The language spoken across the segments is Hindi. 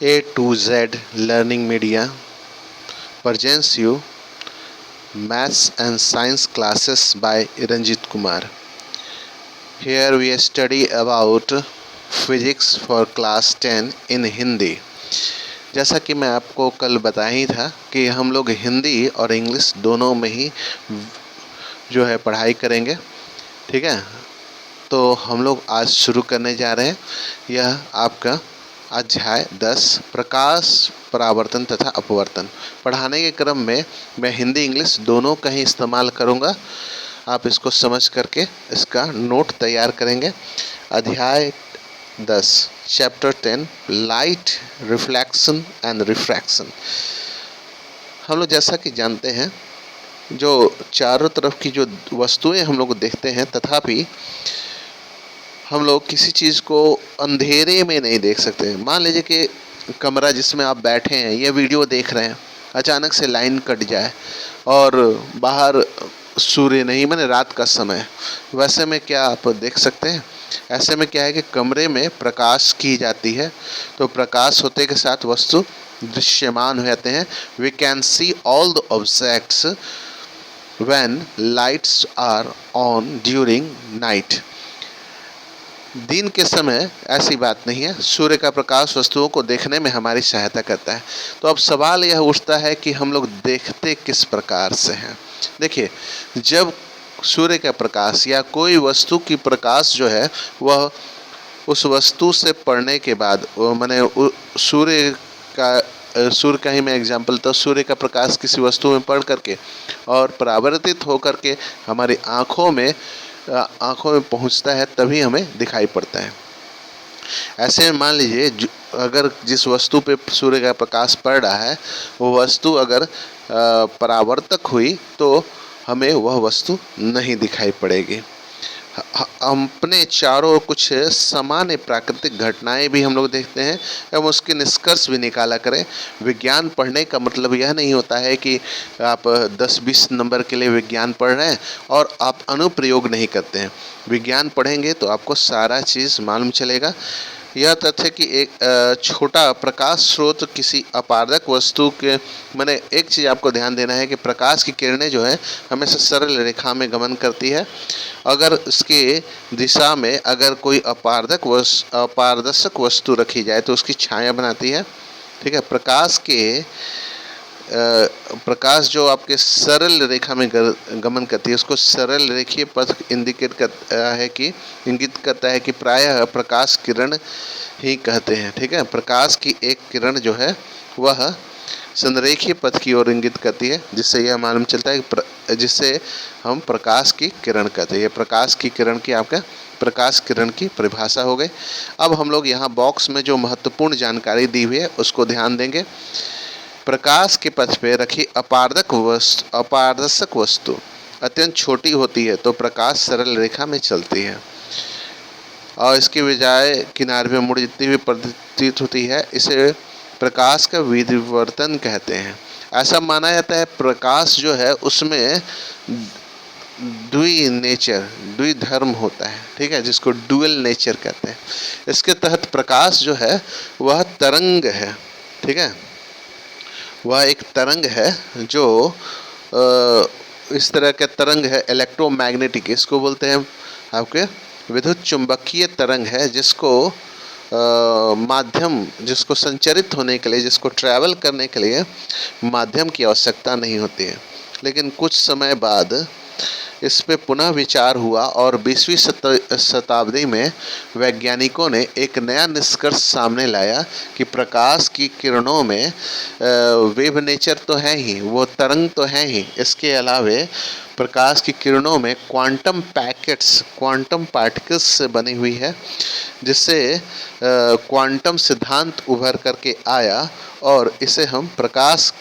A to Z Learning Media presents you Maths and Science classes by Ranjit Kumar. Here we study about physics for class 10 in Hindi. जैसा कि मैं आपको कल बताया ही था कि हम लोग हिंदी और इंग्लिश दोनों में ही जो है पढ़ाई करेंगे, ठीक है। तो हम लोग आज शुरू करने जा रहे हैं। यह आपका अध्याय 10 प्रकाश परावर्तन तथा अपवर्तन। पढ़ाने के क्रम में मैं हिंदी इंग्लिश दोनों का ही इस्तेमाल करूंगा। आप इसको समझ करके इसका नोट तैयार करेंगे। अध्याय 10 chapter 10 light reflection and refraction. हम लोग जैसा कि जानते हैं, जो चारों तरफ की जो वस्तुएं हम लोग देखते हैं, तथापि हम लोग किसी चीज़ को अंधेरे में नहीं देख सकते। मान लीजिए कि कमरा जिसमें आप बैठे हैं, ये वीडियो देख रहे हैं, अचानक से लाइन कट जाए और बाहर सूर्य नहीं, माने रात का समय, वैसे में क्या आप देख सकते हैं? ऐसे में क्या है कि कमरे में प्रकाश की जाती है, तो प्रकाश होते के साथ वस्तु दृश्यमान हो जाते हैं। We can see all the objects when lights are on during night. दिन के समय ऐसी बात नहीं है, सूर्य का प्रकाश वस्तुओं को देखने में हमारी सहायता करता है। तो अब सवाल यह उठता है कि हम लोग देखते किस प्रकार से हैं। देखिए, जब सूर्य का प्रकाश या कोई वस्तु की प्रकाश जो है वह उस वस्तु से पड़ने के बाद, माने सूर्य का ही मैं एग्जाम्पल, तो सूर्य का प्रकाश किसी वस्तु में पड़ करके और परावर्तित हो करके हमारी आँखों में पहुंचता है, तभी हमें दिखाई पड़ता है। ऐसे में मान लीजिए अगर जिस वस्तु पे सूर्य का प्रकाश पड़ रहा है, वो वस्तु अगर परावर्तक हुई तो हमें वह वस्तु नहीं दिखाई पड़ेगी। अपने चारों कुछ सामान्य प्राकृतिक घटनाएं भी हम लोग देखते हैं एवं उसके निष्कर्ष भी निकाला करें। विज्ञान पढ़ने का मतलब यह नहीं होता है कि आप 10-20 नंबर के लिए विज्ञान पढ़ रहे हैं और आप अनुप्रयोग नहीं करते हैं। विज्ञान पढ़ेंगे तो आपको सारा चीज़ मालूम चलेगा। यह तथ्य कि एक छोटा प्रकाश स्रोत किसी अपारदर्शक वस्तु के, माने एक चीज़ आपको ध्यान देना है कि प्रकाश की किरणें जो है हमेशा सरल रेखा में गमन करती है। अगर इसके दिशा में अगर कोई अपारदर्शक वस्तु रखी जाए तो उसकी छाया बनाती है, ठीक है। प्रकाश जो आपके सरल रेखा में गमन करती है, उसको सरल रेखीय पथ इंगित करता है कि प्रायः प्रकाश किरण ही कहते हैं, ठीक है। प्रकाश की एक किरण जो है वह संरेखीय पथ की ओर इंगित करती है, जिससे यह मालूम चलता है कि जिससे हम प्रकाश की किरण कहते हैं। ये प्रकाश की किरण की आपका प्रकाश किरण की परिभाषा हो गई। अब हम लोग यहाँ बॉक्स में जो महत्वपूर्ण जानकारी दी हुई है उसको ध्यान देंगे। प्रकाश के पथ पे रखी अपारदर्शक वस्तु अत्यंत छोटी होती है तो प्रकाश सरल रेखा में चलती है और इसके बजाय किनारे में मुड़ जाती हुई प्रतीत होती है। इसे प्रकाश का विवर्तन कहते हैं। ऐसा माना जाता है प्रकाश जो है उसमें द्विधर्म होता है, ठीक है, जिसको डुअल नेचर कहते हैं। इसके तहत प्रकाश जो है वह तरंग है, ठीक है। वह एक तरंग है जो इस तरह का तरंग है, इलेक्ट्रोमैग्नेटिक, इसको बोलते हैं आपके विद्युत चुंबकीय तरंग है, जिसको माध्यम, जिसको संचरित होने के लिए, जिसको ट्रैवल करने के लिए माध्यम की आवश्यकता नहीं होती है। लेकिन कुछ समय बाद इस पे पुनः विचार हुआ और 20वीं शताब्दी में वैज्ञानिकों ने एक नया निष्कर्ष सामने लाया कि प्रकाश की किरणों में वेव नेचर तो है ही, वो तरंग तो है ही, इसके अलावे प्रकाश की किरणों में क्वांटम पार्टिकल्स से बनी हुई है, जिससे क्वांटम सिद्धांत उभर करके आया और इसे हम प्रकाश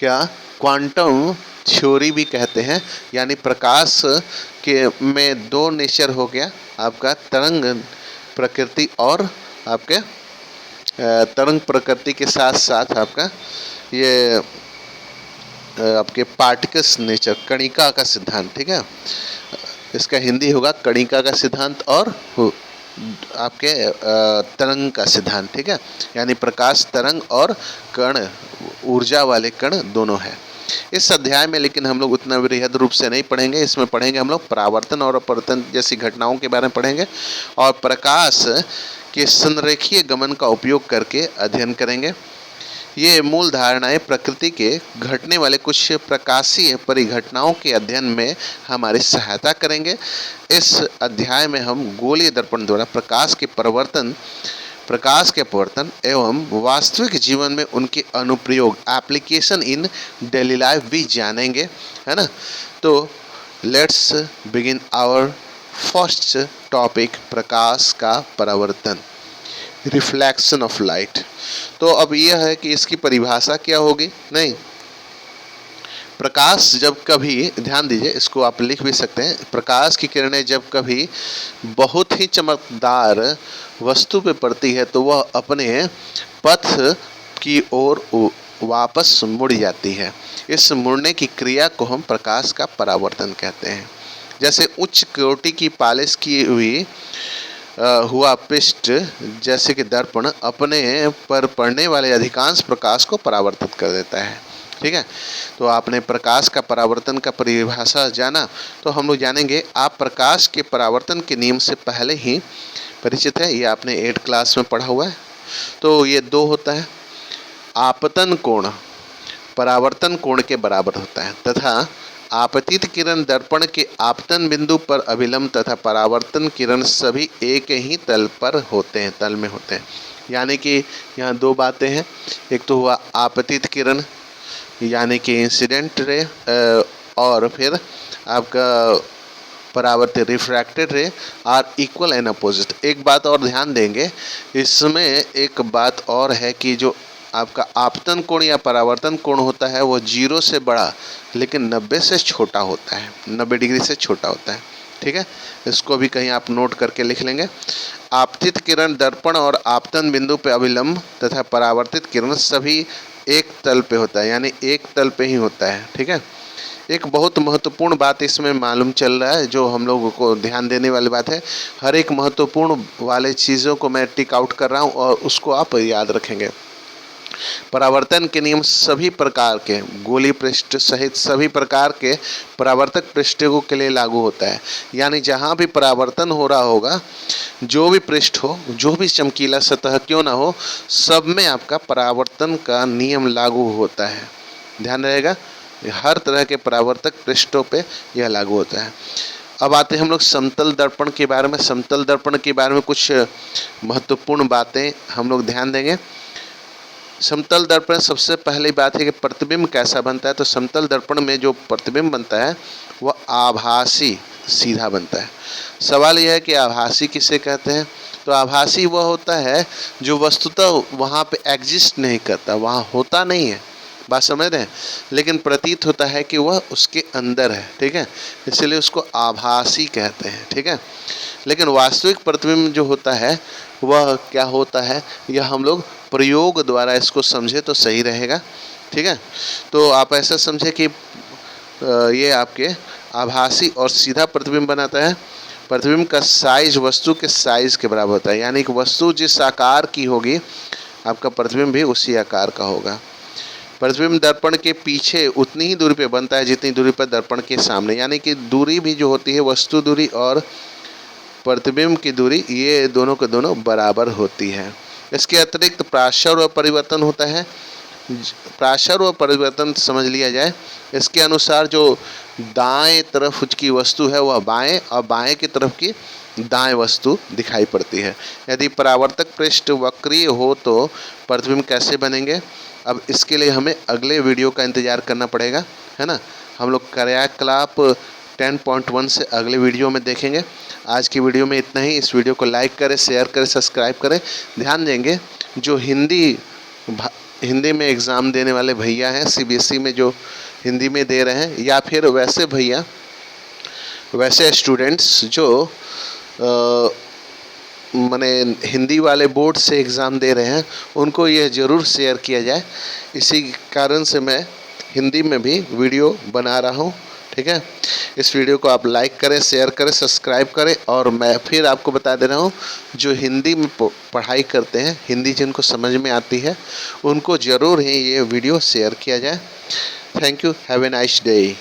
क्वांटम थ्योरी भी कहते हैं। यानी प्रकाश के में दो नेचर हो गया, आपका तरंग प्रकृति और आपके तरंग प्रकृति के साथ साथ आपका ये आपके पार्टिकल्स नेचर, कणिका का सिद्धांत, ठीक है। इसका हिंदी होगा कणिका का सिद्धांत और आपके तरंग का सिद्धांत, ठीक है। यानी प्रकाश तरंग और कण, ऊर्जा वाले कण दोनों है इस अध्याय में। लेकिन हम लोग उतना वृहद रूप से नहीं पढ़ेंगे। इसमें पढ़ेंगे हम लोग परावर्तन और अपवर्तन जैसी घटनाओं के बारे में पढ़ेंगे और प्रकाश के संरेखीय गमन का उपयोग करके अध्ययन करेंगे। ये मूल धारणाएं प्रकृति के घटने वाले कुछ प्रकाशीय परिघटनाओं के अध्ययन में हमारी सहायता करेंगे। इस अध्याय में हम गोलीय दर्पण द्वारा प्रकाश के अपवर्तन एवं वास्तविक जीवन में उनके अनुप्रयोग, एप्लीकेशन इन डेली लाइफ भी जानेंगे, है ना। तो let's begin our first topic, प्रकाश का परावर्तन, रिफ्लेक्शन ऑफ लाइट। तो अब यह है कि इसकी परिभाषा क्या होगी। नहीं, प्रकाश जब कभी, ध्यान दीजिए, इसको आप लिख भी सकते हैं, प्रकाश की किरणें जब कभी बहुत ही चमकदार वस्तु पे पड़ती है तो वह अपने पथ की ओर वापस मुड़ जाती है। इस मुड़ने की क्रिया को हम प्रकाश का परावर्तन कहते हैं। जैसे उच्च कोटि की पालिश की हुई हुआ पृष्ठ जैसे कि दर्पण अपने पर पड़ने वाले अधिकांश प्रकाश को परावर्तित कर देता है, ठीक है। तो आपने प्रकाश का परावर्तन का परिभाषा जाना, तो हम लोग जानेंगे आप प्रकाश के परावर्तन के नियम से पहले ही परिचित है। ये आपने 8 क्लास में पढ़ा हुआ है। तो ये 2 होता है, आपतन कोण परावर्तन कोण के बराबर होता है तथा आपतित किरण दर्पण के आपतन बिंदु पर अभिलंब तथा परावर्तन किरण सभी एक ही तल पर होते हैं, तल में होते हैं। यानी कि यहाँ 2 बातें हैं। एक तो हुआ आपतित किरण यानी कि इंसिडेंट रे, और फिर आपका परावर्तित रिफ्रैक्टेड रे आर इक्वल एंड अपोजिट। एक बात और ध्यान देंगे इसमें, एक बात और है कि जो आपका आपतन कोण या परावर्तन कोण होता है वो 0 से बड़ा लेकिन 90 से छोटा होता है, 90 डिग्री से छोटा होता है, ठीक है। इसको भी कहीं आप नोट करके लिख लेंगे। आपतित किरण दर्पण और आपतन बिंदु पे अभिलंब तथा परावर्तित किरण सभी एक तल पे होता है, यानी एक तल पे ही होता है, ठीक है। एक बहुत महत्वपूर्ण बात इसमें मालूम चल रहा है जो हम लोगों को ध्यान देने वाली बात है। हर एक महत्वपूर्ण वाले चीज़ों को मैं टिक आउट कर रहा हूँ और उसको आप याद रखेंगे। परावर्तन के नियम सभी प्रकार के गोली पृष्ठ सहित सभी प्रकार के परावर्तक पृष्ठों के लिए लागू होता है। यानी जहाँ भी परावर्तन हो रहा होगा, जो भी पृष्ठ हो, जो भी चमकीला सतह क्यों ना हो, सब में आपका परावर्तन का नियम लागू होता है। ध्यान रहेगा, हर तरह के परावर्तक पृष्ठों पे यह लागू होता है। अब आते हैं हम लोग समतल दर्पण के बारे में। समतल दर्पण के बारे में कुछ महत्वपूर्ण बातें हम लोग ध्यान देंगे। समतल दर्पण सबसे पहली बात है कि प्रतिबिंब कैसा बनता है। तो समतल दर्पण में जो प्रतिबिंब बनता है वह आभासी सीधा बनता है। सवाल यह है कि आभासी किसे कहते हैं। तो आभासी वह होता है जो वस्तुतः वहाँ पे एग्जिस्ट नहीं करता, वहाँ होता नहीं है, बात समझ रहे हैं, लेकिन प्रतीत होता है कि वह उसके अंदर है, ठीक है, इसलिए उसको आभासी कहते हैं, ठीक है। लेकिन वास्तविक प्रतिबिंब जो होता है वह क्या होता है, यह हम लोग प्रयोग द्वारा इसको समझे तो सही रहेगा, ठीक है। तो आप ऐसा समझे कि ये आपके आभासी और सीधा प्रतिबिंब बनाता है। प्रतिबिंब का साइज वस्तु के साइज के बराबर होता है, यानी कि वस्तु जिस आकार की होगी आपका प्रतिबिंब भी उसी आकार का होगा। प्रतिबिंब दर्पण के पीछे उतनी ही दूरी पे बनता है जितनी दूरी पर दर्पण के सामने, यानी कि दूरी भी जो होती है वस्तु दूरी और प्रतिबिंब की दूरी, ये दोनों के दोनों बराबर होती है। इसके अतिरिक्त प्राशर व परिवर्तन होता है। प्राशर व परिवर्तन समझ लिया जाए, इसके अनुसार जो दाएं तरफ की वस्तु है वह बाएं और बाएं की तरफ की दाएं वस्तु दिखाई पड़ती है। यदि परावर्तक पृष्ठ वक्रीय हो तो प्रतिबिंब कैसे बनेंगे, अब इसके लिए हमें अगले वीडियो का इंतज़ार करना पड़ेगा, है ना। हम लोग क्रियाकलाप 10.1 से अगले वीडियो में देखेंगे। आज की वीडियो में इतना ही। इस वीडियो को लाइक करें, शेयर करें, सब्सक्राइब करें। ध्यान देंगे जो हिंदी में एग्ज़ाम देने वाले भैया हैं, CBSE में जो हिंदी में दे रहे हैं, या फिर वैसे स्टूडेंट्स जो माने हिंदी वाले बोर्ड से एग्ज़ाम दे रहे हैं, उनको यह ज़रूर शेयर किया जाए। इसी कारण से मैं हिंदी में भी वीडियो बना रहा हूँ, ठीक है, इस वीडियो को आप लाइक करें, शेयर करें, सब्सक्राइब करें। और मैं फिर आपको बता दे रहा हूँ, जो हिंदी में पढ़ाई करते हैं, हिंदी जिनको समझ में आती है, उनको ज़रूर ही ये वीडियो शेयर किया जाए। Thank you, have a nice day.